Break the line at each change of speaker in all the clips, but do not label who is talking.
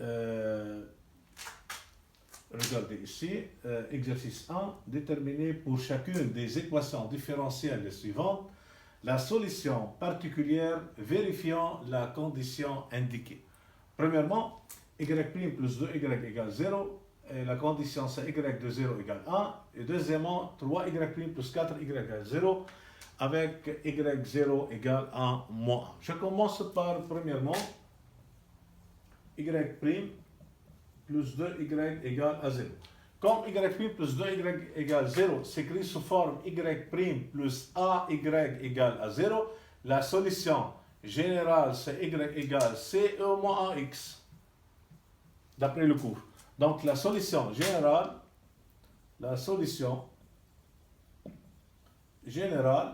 Euh, regardez ici, exercice 1, déterminer pour chacune des équations différentielles suivantes la solution particulière vérifiant la condition indiquée. Premièrement, y' plus 2y égale 0, et la condition c'est y de 0 égale 1. Et deuxièmement, 3y' plus 4y égale 0, avec y0 égale 1 moins 1. Je commence par, premièrement, y' plus 2y égale à 0. Comme y' plus 2y égale 0 s'écrit sous forme y' plus ay égale à 0, la solution générale c'est y égale ce moins ax, d'après le cours. Donc la solution générale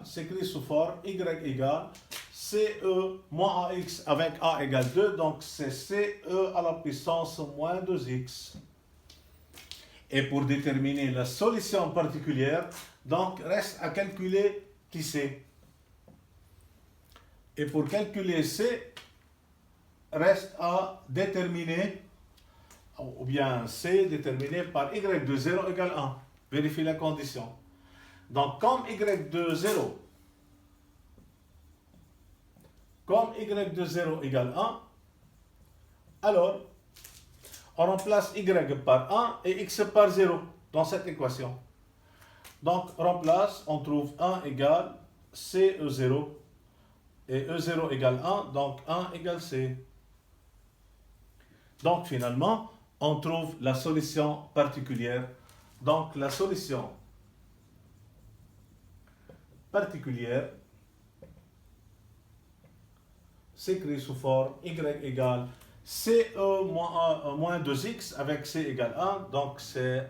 s'écrit sous forme y égale ce moins ax avec a égale 2, donc c'est ce à la puissance moins 2x. Et pour déterminer la solution particulière, donc reste à calculer qui c'est. Et pour calculer C, reste à déterminer, ou bien C déterminé par y de 0 égale 1. Vérifiez la condition. Donc comme y de 0 égale 1, alors on remplace y par 1 et x par 0 dans cette équation. Donc remplace, on trouve 1 égale CE0 et E0 égale 1, donc 1 égale C. Donc finalement, on trouve la solution particulière. Donc la solution particulière s'écrit sous forme y égale CE moins 2x avec C égale 1, donc c'est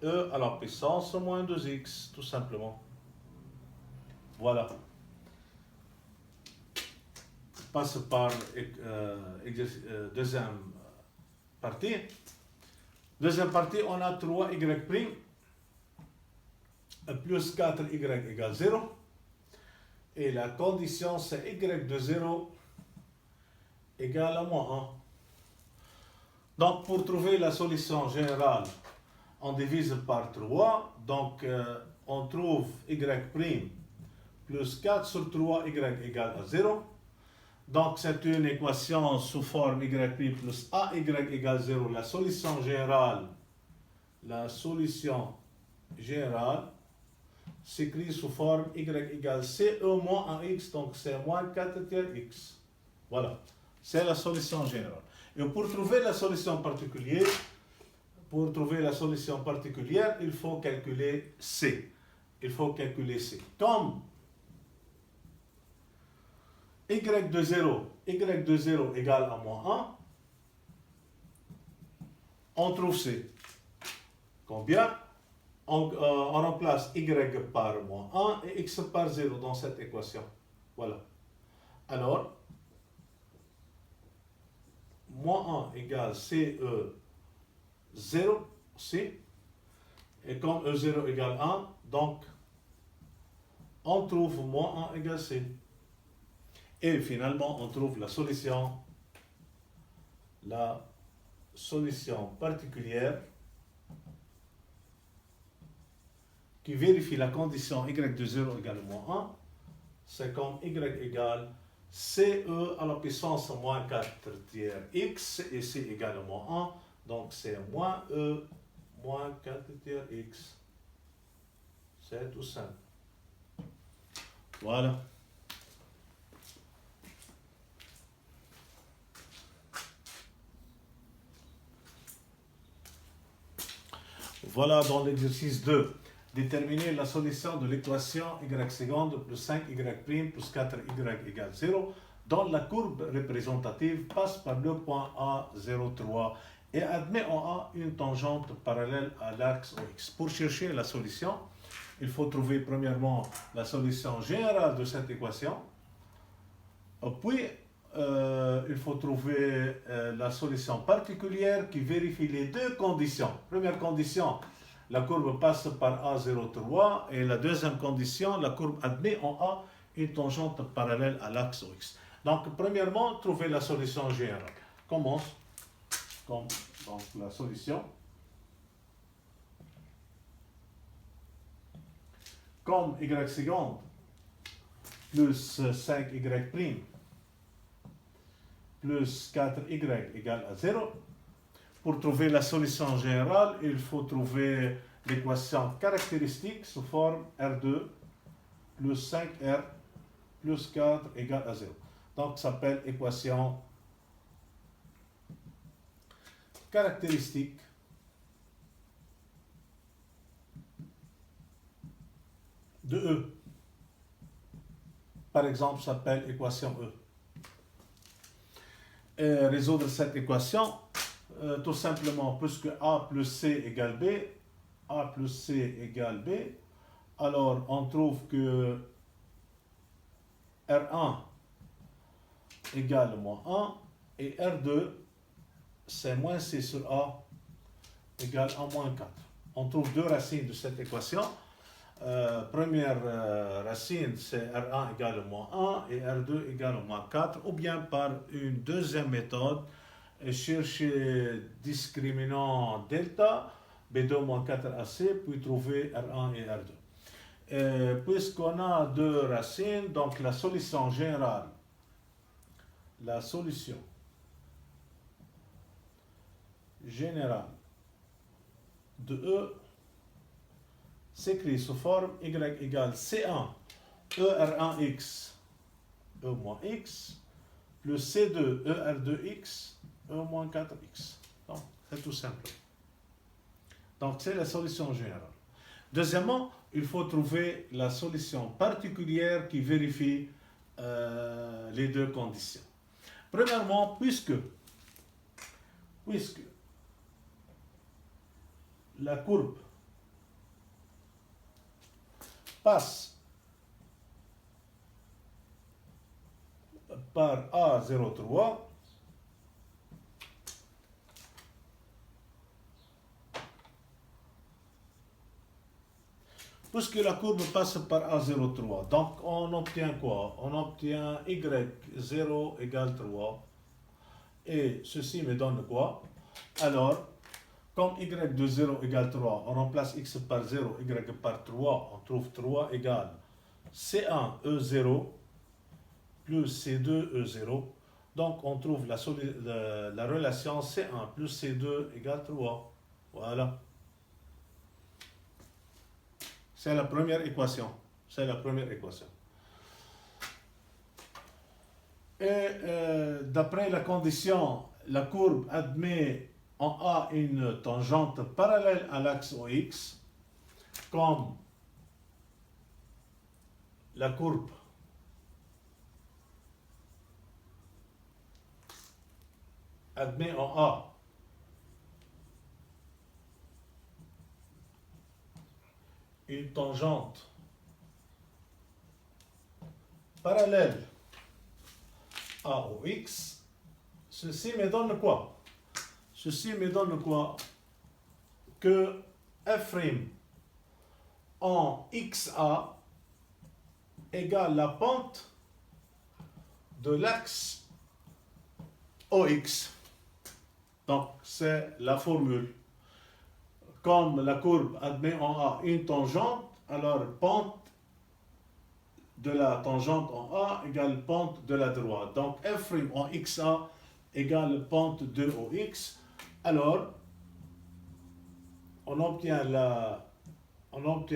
E à la puissance moins 2x, tout simplement. Voilà. On passe par deuxième partie. Deuxième partie, on a 3y' plus 4y égale 0. Et la condition, c'est y de 0 égale à moins 1. Donc, pour trouver la solution générale, on divise par 3. Donc, on trouve y' plus 4 sur 3y égale à 0. Donc, c'est une équation sous forme y' plus ay égale 0. La solution générale s'écrit sous forme y égale ce moins 1x, donc c'est moins 4 tiers x. Voilà, c'est la solution générale. Et pour trouver la solution particulière, il faut calculer C. Comme y de 0 égale à moins 1, on trouve C. Combien? On remplace y par moins 1 et x par 0 dans cette équation. Voilà. Alors, moins 1 égale CE0, C. Et comme E0 égale 1, donc, on trouve moins 1 égale C. Et finalement, on trouve la solution particulière qui vérifie la condition y de 0 égale moins 1. C'est comme y égale CE à la puissance moins 4 tiers x et C égale moins 1. Donc c'est moins E moins 4 tiers x. C'est tout simple. Voilà. Voilà dans l'exercice 2. Déterminer la solution de l'équation y seconde plus 5y' plus 4y égale 0 dont la courbe représentative passe par le point A03 et admet en A une tangente parallèle à l'axe OX. Pour chercher la solution, il faut trouver premièrement la solution générale de cette équation, puis il faut trouver la solution particulière qui vérifie les deux conditions. Première condition, la courbe passe par A03 et la deuxième condition, la courbe admet en A une tangente parallèle à l'axe OX. Donc, premièrement, trouver la solution générale. Commence. comme donc la solution, comme y seconde plus 5y prime plus 4y égale à 0. Pour trouver la solution générale, il faut trouver l'équation caractéristique sous forme R2 plus 5R plus 4 égale à 0. Donc, ça s'appelle équation caractéristique de E. Par exemple, ça s'appelle équation E. Et résoudre cette équation, tout simplement, puisque A plus C égale B, A plus C égale B, alors on trouve que R1 égale moins 1 et R2, c'est moins C sur A égale à moins 4. On trouve deux racines de cette équation. Première racine, c'est R1 égale moins 1 et R2 égale moins 4, ou bien par une deuxième méthode, chercher discriminant delta, B2 moins 4AC, puis trouver R1 et R2. Puisqu'on a deux racines, donc la solution générale, la solution générale de E s'écrit sous forme y égale C1 ER1x E moins x plus C2 ER2x E moins 4x. Donc, c'est tout simple. Donc, c'est la solution générale. Deuxièmement, il faut trouver la solution particulière qui vérifie les deux conditions. Premièrement, puisque la courbe passe par A03, puisque la courbe passe par A03, donc on obtient quoi? On obtient Y0 égale 3, et ceci me donne quoi? Alors, comme y de 0 égale 3, on remplace x par 0, y par 3, on trouve 3 égale C1 E0 plus C2 E0. Donc on trouve la relation C1 plus C2 égale 3. Voilà. C'est la première équation. C'est la première équation. Et d'après la condition, la courbe admet en A une tangente parallèle à l'axe OX, comme la courbe admet en A une tangente parallèle à OX, ceci me donne quoi? Ceci me donne quoi? Que f' en XA égale la pente de l'axe OX. Donc, c'est la formule. Comme la courbe admet en A une tangente, alors pente de la tangente en A égale pente de la droite. Donc, f' en XA égale pente de OX. Alors, on obtient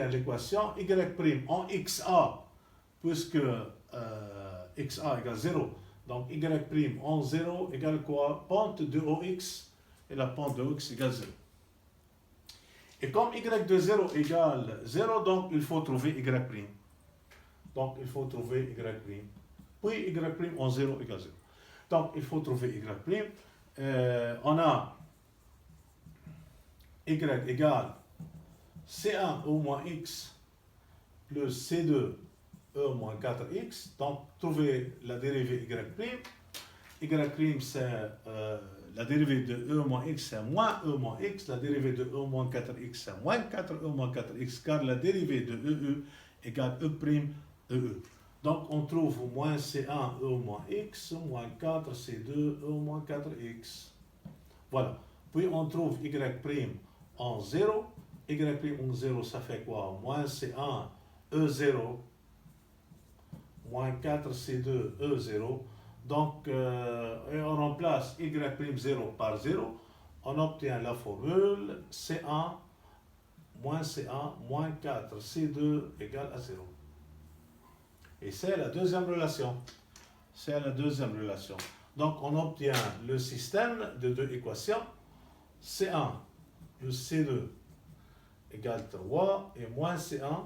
l'équation y' en XA, puisque XA égale 0. Donc, y' en 0 égale quoi? Pente de OX, et la pente de OX égale 0. Et comme y de 0 égale 0, donc il faut trouver y'. Donc, il faut trouver y'. Puis, y' en 0 égale 0. Donc, il faut trouver y'. On a y égale C1 E moins x plus C2 E moins 4x. Donc, trouver la dérivée y'. Y', c'est la dérivée de E moins x, c'est moins E moins x. La dérivée de E moins 4x, c'est moins 4E moins 4x, car la dérivée de EE égale E'. Donc, on trouve moins C1 E moins x, moins 4 C2 E moins 4x. Voilà. Puis on trouve y' en 0. Y' en 0, ça fait quoi? Moins C1 E0 moins 4C2 E0. Donc, et on remplace Y'0 par 0. On obtient la formule C1 moins 4C2 égale à 0. Et c'est la deuxième relation. C'est la deuxième relation. Donc, on obtient le système de deux équations. C1 plus C2 égale 3 et moins C1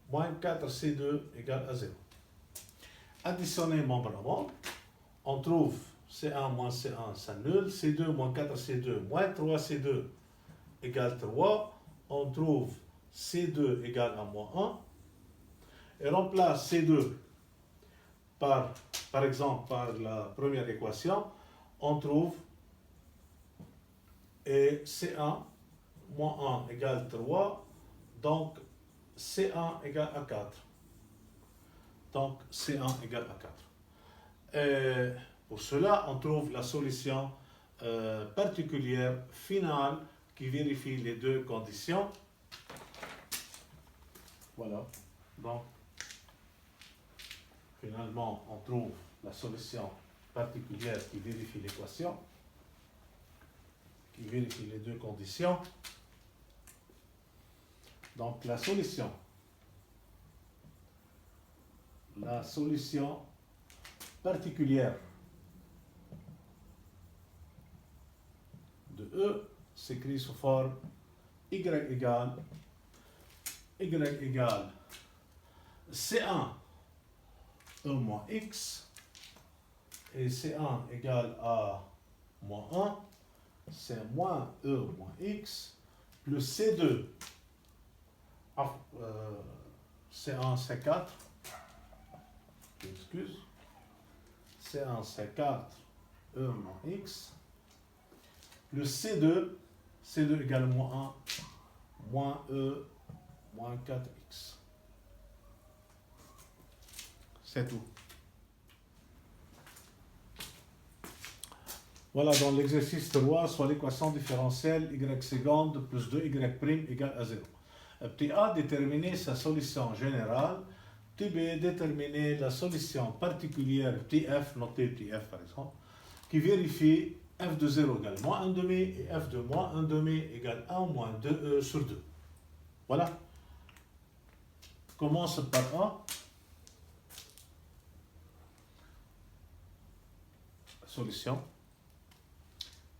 moins 4C2 égale à 0. Additionner membre à membre, on trouve C1 moins C1, ça nul, C2 moins 4C2 moins 3C2 égale 3. On trouve C2 égale à moins 1. Et remplace C2 par exemple, par la première équation, on trouve et C1 moins 1 égale 3. Donc, C1 égale à 4. Donc, C1 égale à 4. Et pour cela, on trouve la solution particulière finale qui vérifie les deux conditions. Voilà. Donc, finalement, on trouve la solution particulière qui vérifie l'équation, qui vérifie les deux conditions. Donc, la solution particulière de E s'écrit sous forme y égale C1 E moins X et C1 égale à moins 1, c'est moins E moins X plus C2, C1 C4, excuse, C1 C4 E moins X plus C2 égale moins 1, moins E moins 4X. C'est tout. Voilà, dans l'exercice 3, soit l'équation différentielle y seconde plus 2y' égale à 0. Petit a, déterminer sa solution générale. Petit b, déterminer la solution particulière, petit f, noté petit f par exemple, qui vérifie f de 0 égale moins 1 demi et f de moins 1 demi égale 1 moins 2e sur 2. Voilà. Commence par A. Solution.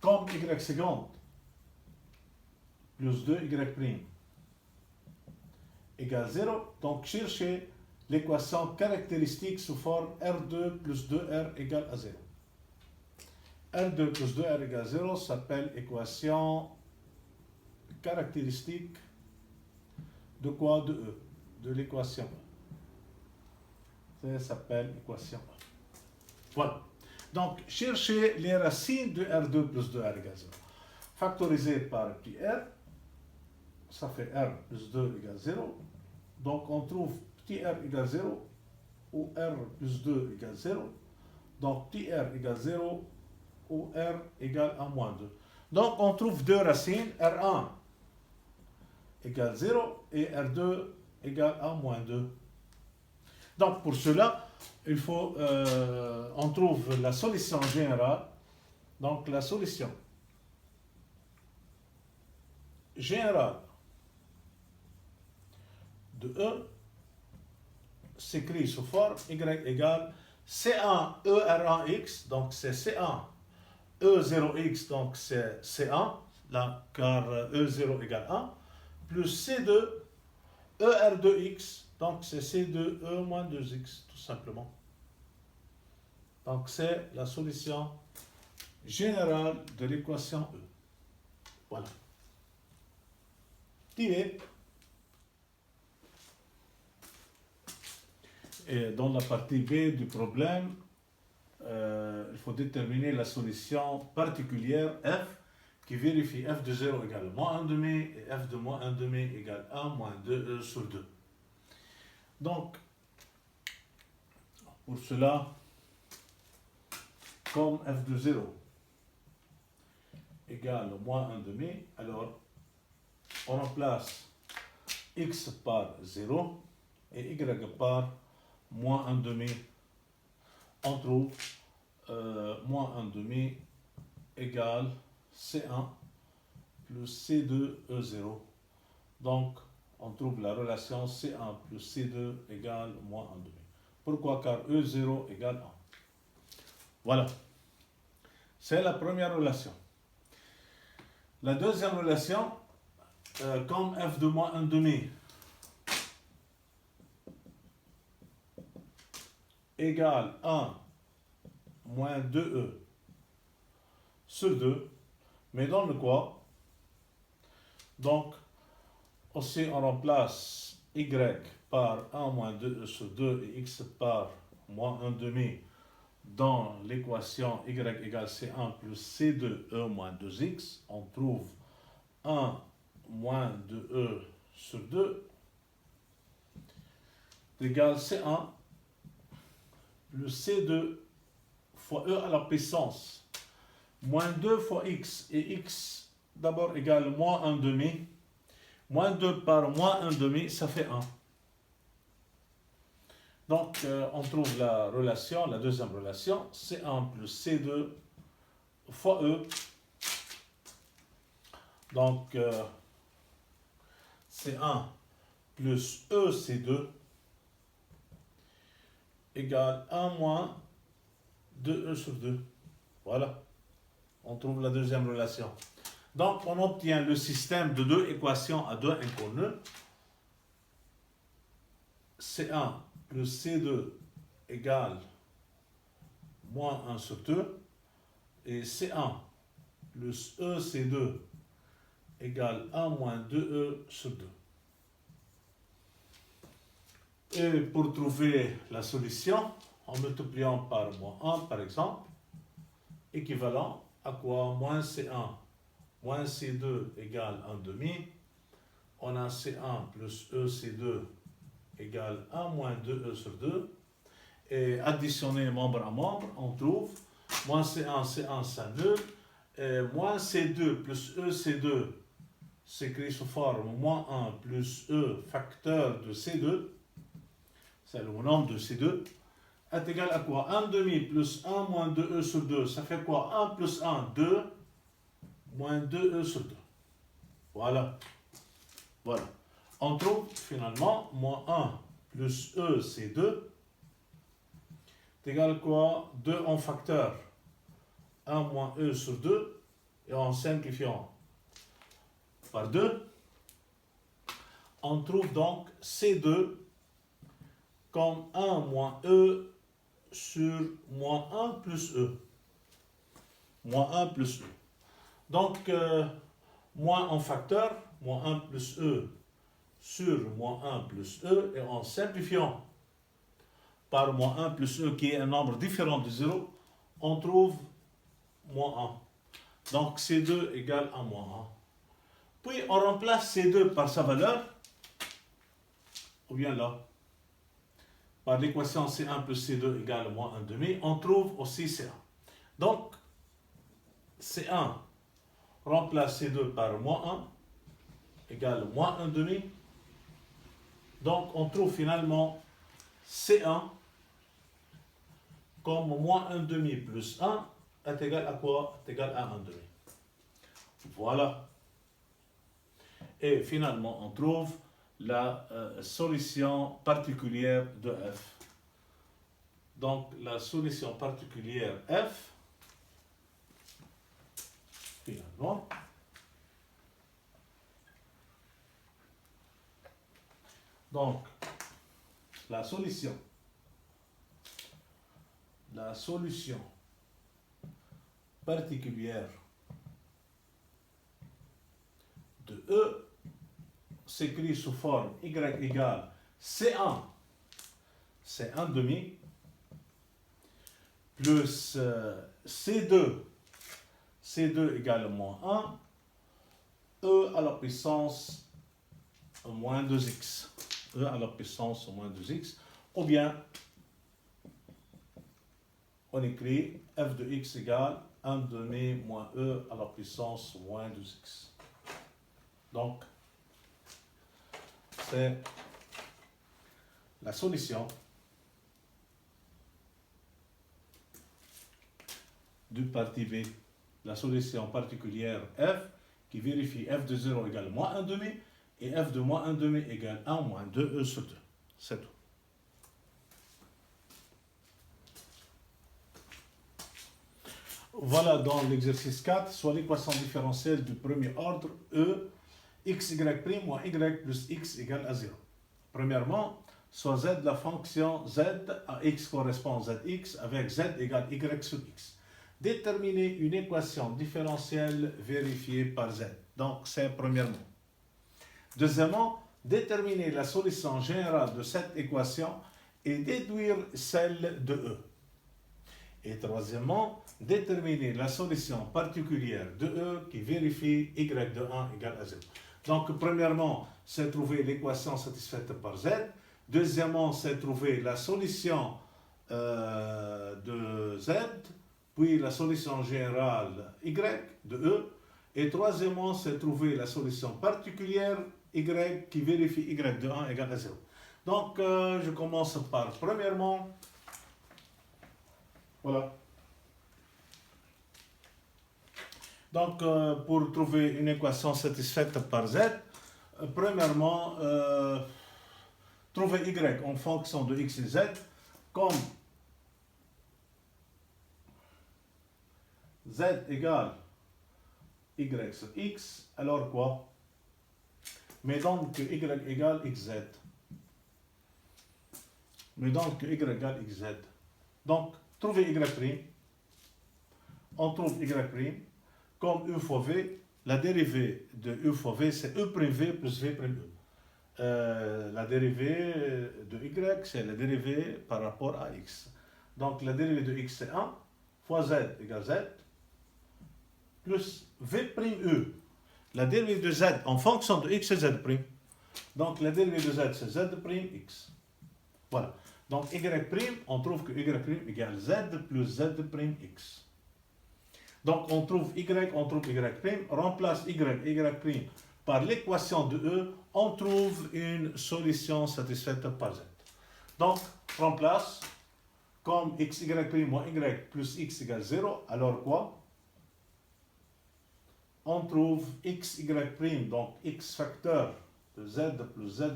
Comme y seconde plus 2y' égale 0, donc cherchez l'équation caractéristique sous forme R2 plus 2R égale à 0. R2 plus 2R égale 0 s'appelle équation caractéristique de quoi? De E, de l'équation E. Ça s'appelle équation E. Voilà. Donc, cherchez les racines de R2 plus 2R égale 0. Factorisé par petit r, ça fait R plus 2 égale 0. Donc, on trouve petit r égale 0 ou R plus 2 égale 0. Donc, petit r égale 0 ou R égale à moins 2. Donc, on trouve deux racines, R1 égale 0 et R2 égale à moins 2. Donc, pour cela, il faut, on trouve la solution générale. Donc, la solution générale de E s'écrit sous forme y égale C1 ER1X, donc c'est C1 E0X, donc c'est C1, là, car E0 égale 1, plus C2 ER2X, donc c'est C2E moins 2X, tout simplement. Donc c'est la solution générale de l'équation E. Voilà. Tiré. Et dans la partie B du problème, il faut déterminer la solution particulière f qui vérifie f de 0 égale moins 1 demi et f de moins 1 demi égale 1 moins 2e sur 2. Donc, pour cela, comme f de 0 égale moins 1 demi, alors on remplace x par 0 et y par moins 1 demi. On trouve moins 1 demi égale C1 plus C2 E0. Donc, on trouve la relation C1 plus C2 égale moins 1 demi. Pourquoi? Car E0 égale 1. Voilà. C'est la première relation. La deuxième relation, comme f de moins 1 demi égale 1 moins 2e sur 2, mais donne quoi? Donc, aussi on remplace y par 1 moins 2e sur 2 et x par moins 1 demi dans l'équation y égale C1 plus C2e moins 2x. On trouve 1 moins 2e sur 2 égale C1 plus C2 fois e à la puissance moins 2 fois x, et x d'abord égale moins 1 demi, moins 2 par moins 1 demi, ça fait 1. Donc on trouve la relation, la deuxième relation, C1 plus C2 fois e. Donc C1 plus e C2 égale 1 moins 2e sur 2. Voilà. On trouve la deuxième relation. Donc, on obtient le système de deux équations à deux inconnues. C1 plus C2 égale moins 1 sur 2. Et C1 plus EC2 égale 1 moins 2e sur 2. Et pour trouver la solution, en multipliant par moins 1, par exemple, équivalent à quoi? Moins C1 moins C2 égale 1 demi. On a C1 plus EC2 égale 1 moins 2e sur 2. Et additionner membre à membre, on trouve moins C1, C1 s'annule. Et moins C2 plus EC2 s'écrit sous forme moins 1 plus E facteur de C2. C'est le nombre de C2. Est égal à quoi? 1 demi plus 1 moins 2e sur 2. Ça fait quoi? 1 plus 1, 2, moins 2e sur 2. Voilà. Voilà. On trouve finalement moins 1 plus E, c'est 2. C'est égal à quoi? 2 en facteur. 1 moins E sur 2. Et en simplifiant par 2, on trouve donc C2 comme 1 moins E sur moins 1 plus E. Moins 1 plus E. Donc, moins en facteur, moins 1 plus E sur moins 1 plus E, et en simplifiant par moins 1 plus E, qui est un nombre différent de 0, on trouve moins 1. Donc, C2 égale à moins 1. Puis, on remplace C2 par sa valeur, ou bien là, par l'équation C1 plus C2 égale moins 1 demi, on trouve aussi C1. Donc, C1 remplace C2 par moins 1 égale moins 1 demi. Donc, on trouve finalement C1 comme moins 1 demi plus 1 est égal à quoi? Est égal à 1 demi. Voilà. Et finalement, on trouve la solution particulière de f. Donc, la solution particulière f, finalement, donc, la solution particulière de E s'écrit sous forme y égale C1, c'est 1 demi, plus C2 égale moins 1, E à la puissance moins 2x, E à la puissance moins 2x, ou bien on écrit f de x égale 1 demi moins e à la puissance moins 2x. Donc, c'est la solution du partie B, la solution particulière f qui vérifie f de 0 égale moins 1 demi et f de moins 1 demi égale 1 moins 2e sur 2. C'est tout. Voilà dans l'exercice 4, soit l'équation différentielle du premier ordre E, x, y' moins y plus x égale à 0. Premièrement, soit z la fonction z à x correspond à zx avec z égale y sur x. Déterminer une équation différentielle vérifiée par z. Donc, c'est premièrement. Deuxièmement, déterminer la solution générale de cette équation et déduire celle de E. Et troisièmement, déterminer la solution particulière de E qui vérifie y de 1 égale à 0. Donc, premièrement, c'est trouver l'équation satisfaite par Z. Deuxièmement, c'est trouver la solution de Z, puis la solution générale Y de E. Et troisièmement, c'est trouver la solution particulière Y qui vérifie Y de 1 égale à 0. Donc, je commence par premièrement. Voilà. Donc, pour trouver une équation satisfaite par Z, premièrement, trouver Y en fonction de X et Z, comme Z égale Y sur X, alors quoi? Mais donc que Y égale XZ. Mais donc que Y égale XZ. Donc, trouver Y', on trouve Y', comme U fois V, la dérivée de U fois V, c'est E' V plus V'. La dérivée de Y, c'est la dérivée par rapport à X. Donc, la dérivée de X, c'est 1 fois Z égale Z, plus V'E. La dérivée de Z en fonction de X, c'est Z'. Donc, la dérivée de Z, c'est Z', Voilà. Donc, Y', on trouve que Y' égale Z plus Z', Donc, on trouve Y', on trouve Y', remplace Y et Y' par l'équation de E, on trouve une solution satisfaite par Z. Donc, remplace, comme X, Y' moins Y plus X égale 0, alors quoi? On trouve X, Y', donc X facteur de Z plus Z',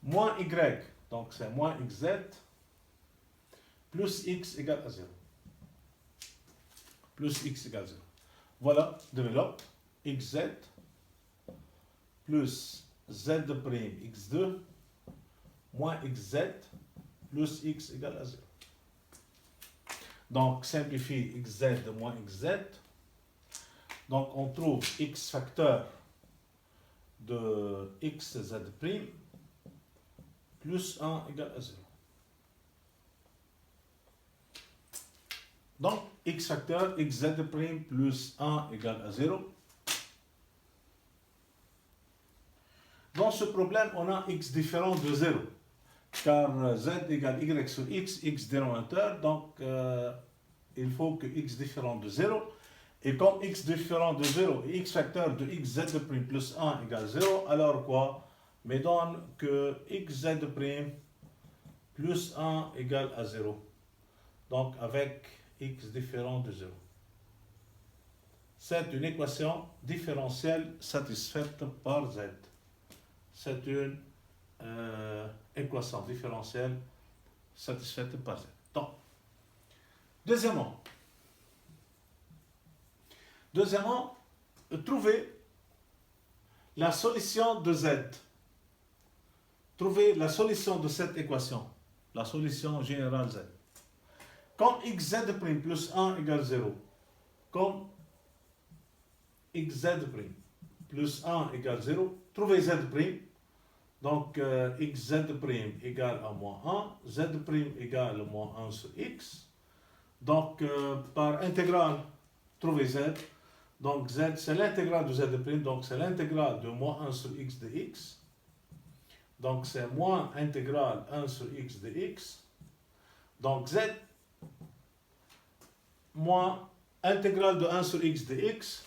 moins Y, donc c'est moins XZ, plus X égale à 0. Plus X égale 0. Voilà, développe XZ plus Z' X2 moins XZ plus X égale à 0. Donc, simplifie XZ moins XZ. Donc, on trouve X facteur de XZ' plus 1 égale à 0. Donc, X facteur XZ' plus 1 égale à 0. Dans ce problème, on a X différent de 0. Car Z égale Y sur X, X dénominateur. Donc, il faut que X différent de 0. Et comme X différent de 0 et X facteur de XZ' plus 1 égale 0, alors quoi? Mais donne que XZ' plus 1 égale à 0. Donc, avec X différent de 0. C'est une équation différentielle satisfaite par Z. C'est une équation différentielle satisfaite par Z. Donc, deuxièmement, trouver la solution de Z. Trouver la solution de cette équation, la solution générale Z. Comme XZ' plus 1 égale 0, comme XZ' plus 1 égale 0, trouvez Z'. Donc, XZ' égale à moins 1, Z' égale à moins 1 sur X. Donc, par intégrale, trouvez Z. Donc, Z, c'est l'intégrale de Z', donc c'est l'intégrale de moins 1 sur X de X. Donc, c'est moins intégrale 1 sur X de X. Donc, Z moins intégrale de 1 sur x de x.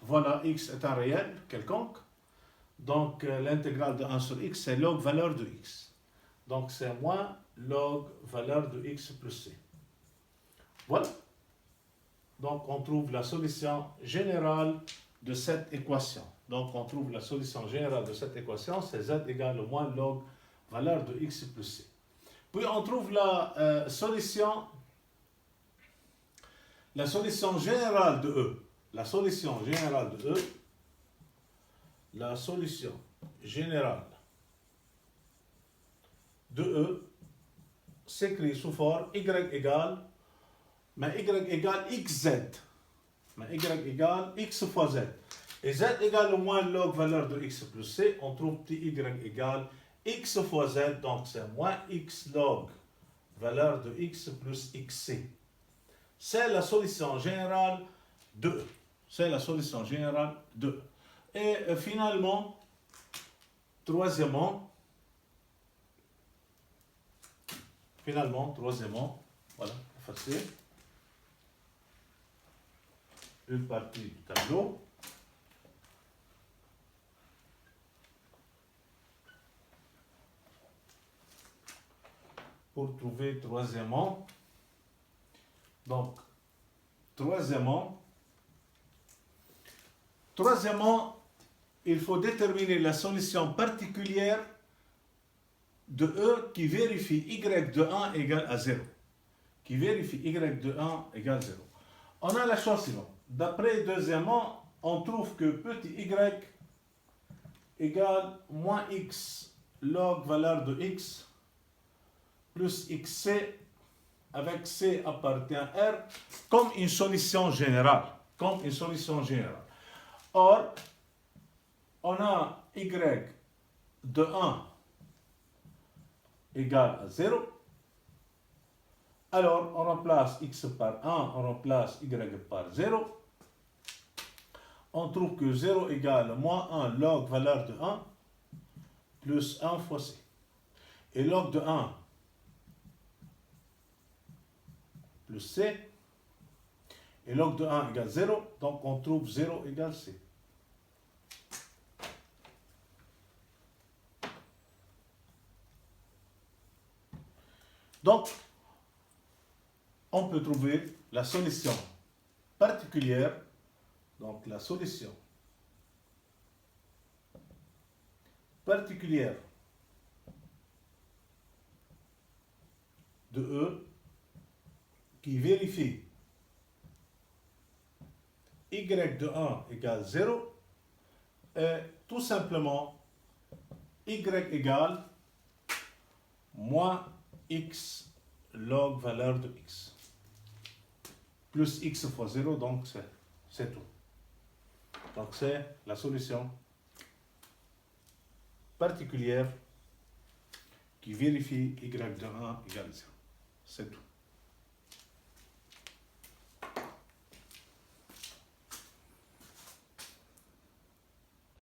Voilà, x est un réel quelconque. Donc l'intégrale de 1 sur x, c'est log valeur de x. Donc c'est moins log valeur de x plus c. Voilà. Donc on trouve la solution générale de cette équation. Donc on trouve la solution générale de cette équation, c'est z égale au moins log valeur de x plus c. Puis on trouve la solution générale de E. La solution générale de E. La solution générale de E s'écrit sous forme y égale, mais y égale xz. Mais y égale x fois z. Et z égale au moins log valeur de x plus c. On trouve petit y égale x fois z, donc c'est moins x log valeur de x plus xc. C'est la solution générale de E. C'est la solution générale de E. Et finalement, troisièmement, voilà, effacer une partie du tableau. Pour trouver troisièmement, donc, troisièmement, il faut déterminer la solution particulière de E qui vérifie y de 1 égale à 0. Qui vérifie y de 1 égale 0. On a la chose suivante. D'après deuxièmement, on trouve que petit y égale moins x log valeur de x plus xc avec c appartient à R comme une solution générale. Or, on a y de 1 égale à 0. Alors, on remplace x par 1, on remplace y par 0. On trouve que 0 égale moins 1 log valeur de 1 plus 1 fois c. Et log de 1 plus c. Et log de 1 égale 0. Donc, on trouve 0 égale c. Donc, on peut trouver la solution particulière. Donc, la solution particulière de E qui vérifie y de 1 égale 0 est tout simplement y égale moins x log valeur de x plus x fois 0, donc c'est tout. Donc c'est la solution particulière qui vérifie y de 1 égale 0. C'est tout.